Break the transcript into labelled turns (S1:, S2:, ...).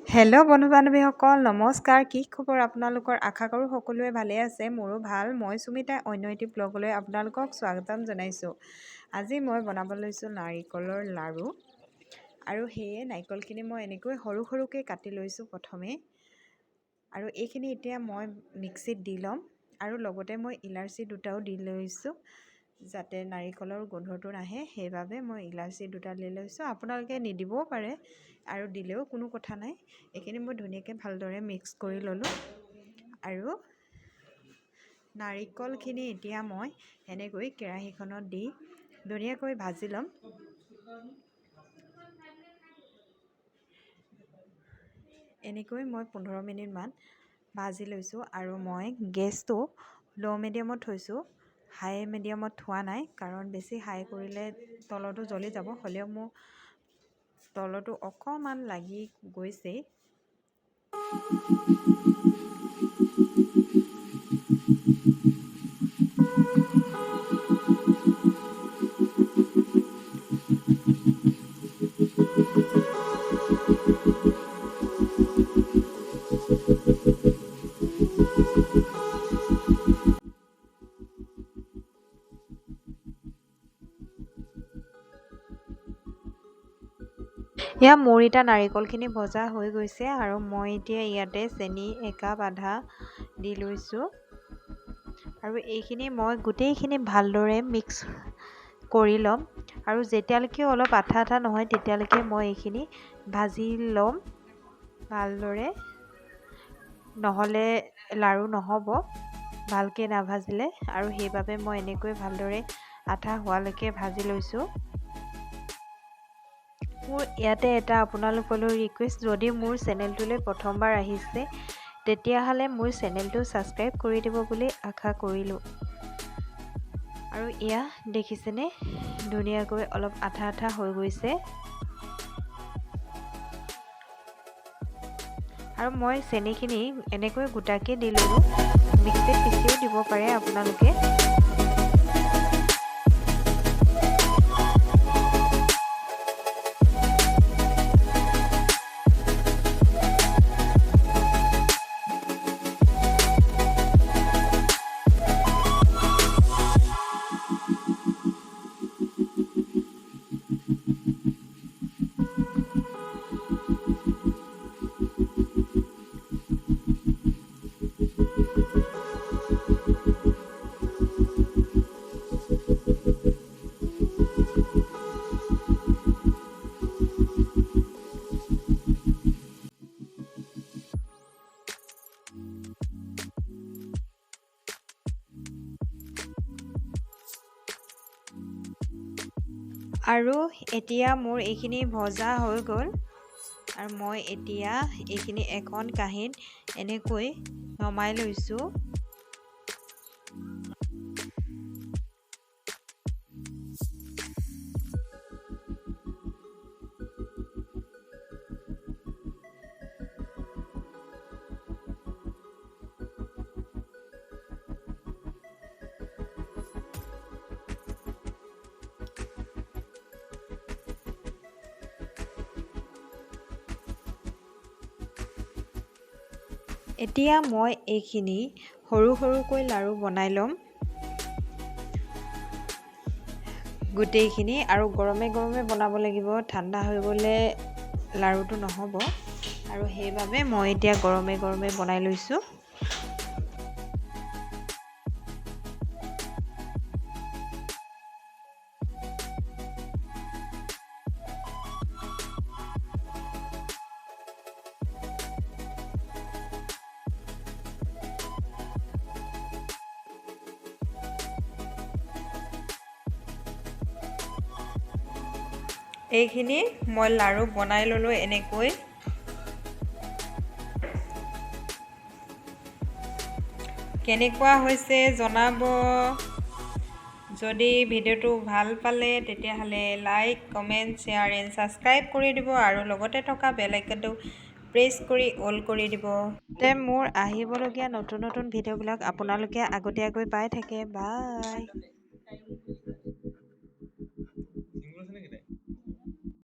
S1: Hello' বন্ধু বান্ধৱীসকল নমস্কাৰ। কি খবৰ আপোনালোকৰ? আশা কৰোঁ সকলোৱে ভালে আছে। মোৰো ভাল। মই সুমিতা অন্য এটি ব্লগলৈ আপোনালোকক স্বাগতম জনাইছোঁ। আজি মই বনাব লৈছোঁ নাৰিকলৰ লাড়ু। আৰু সেয়ে নাৰিকলখিনি মই এনেকৈ সৰু সৰুকৈ কাটি লৈছোঁ প্ৰথমে। আৰু এইখিনি এতিয়া মই মিক্সিত দি ল'ম। আৰু লগতে মই ইলাচি দুটাও দি লৈছোঁ যাতে নাৰিকলৰ গোন্ধটো নাহে, সেইবাবে মই ইলাচি দুটা দি লৈছোঁ। আপোনালোকে নিদিবও পাৰে আৰু দিলেও কোনো কথা নাই। এইখিনি মই ধুনীয়াকৈ ভালদৰে মিক্স কৰি ল'লোঁ। আৰু নাৰিকলখিনি এতিয়া মই এনেকৈ কেৰাহীখনত দি ধুনীয়াকৈ ভাজি ল'ম। এনেকৈ মই 15 মিনিটমান ভাজি লৈছোঁ। আৰু মই গেছটো ল' মিডিয়ামত থৈছোঁ, হাই মিডিয়ামত থোৱা নাই, কাৰণ বেছি হাই কৰিলে তলটো জ্বলি যাব। হ'লেও মোৰ তলটো অকণমান লাগি গৈছেই। এয়া মোৰ এতিয়া নাৰিকলখিনি ভজা হৈ গৈছে। আৰু মই এতিয়া ইয়াতে চেনি একাপ আধা দি লৈছোঁ। আৰু এইখিনি মই গোটেইখিনি ভালদৰে মিক্স কৰি ল'ম। আৰু যেতিয়ালৈকে অলপ আঠা আঠা নহয় তেতিয়ালৈকে মই এইখিনি ভাজি ল'ম ভালদৰে, নহ'লে লাড়ু নহ'ব ভালকৈ নাভাজিলে। আৰু সেইবাবে মই এনেকৈ ভালদৰে আঠা হোৱালৈকে ভাজি লৈছোঁ। মোৰ ইয়াতে এটা আপোনালোকলৈ ৰিকুৱেষ্ট, যদি মোৰ চেনেলটোলৈ প্ৰথমবাৰ আহিছে তেতিয়াহ'লে মোৰ চেনেলটো ছাবস্ক্ৰাইব কৰি দিব বুলি আশা কৰিলোঁ। আৰু এয়া দেখিছেনে, ধুনীয়াকৈ অলপ আঠা আঠা হৈ গৈছে। আৰু মই চেনিখিনি এনেকৈ গোটাকৈ দি ল'লোঁ। মিক্সিত পিচিও দিব পাৰে আপোনালোকে। আৰু এতিয়া মোৰ এইখিনি ভজা হৈ গ'ল। আৰু মই এতিয়া এইখিনি এখন কাঁহীত এনেকৈ নমাই লৈছোঁ। এতিয়া মই এইখিনি সৰু সৰুকৈ লাড়ু বনাই ল'ম গোটেইখিনি। আৰু গৰমে গৰমে বনাব লাগিব, ঠাণ্ডা হৈ গ'লে লাড়ুটো নহ'ব। আৰু সেইবাবে মই এতিয়া গৰমে গৰমে বনাই লৈছোঁ। এইখিনি মই লাড়ু বনাই ল'লোঁ এনেকৈ। কেনেকুৱা হৈছে জনাব। যদি ভিডিঅ'টো ভাল পালে তেতিয়াহ'লে like, comment, share and subscribe কৰি দিব। আৰু লগতে থকা বেল আইকনটো প্ৰেছ কৰি অল কৰি দিব, যাতে মোৰ আহিবলগীয়া নতুন নতুন ভিডিঅ'বিলাক আপোনালোকে আগতীয়াকৈ পাই থাকে। বাই।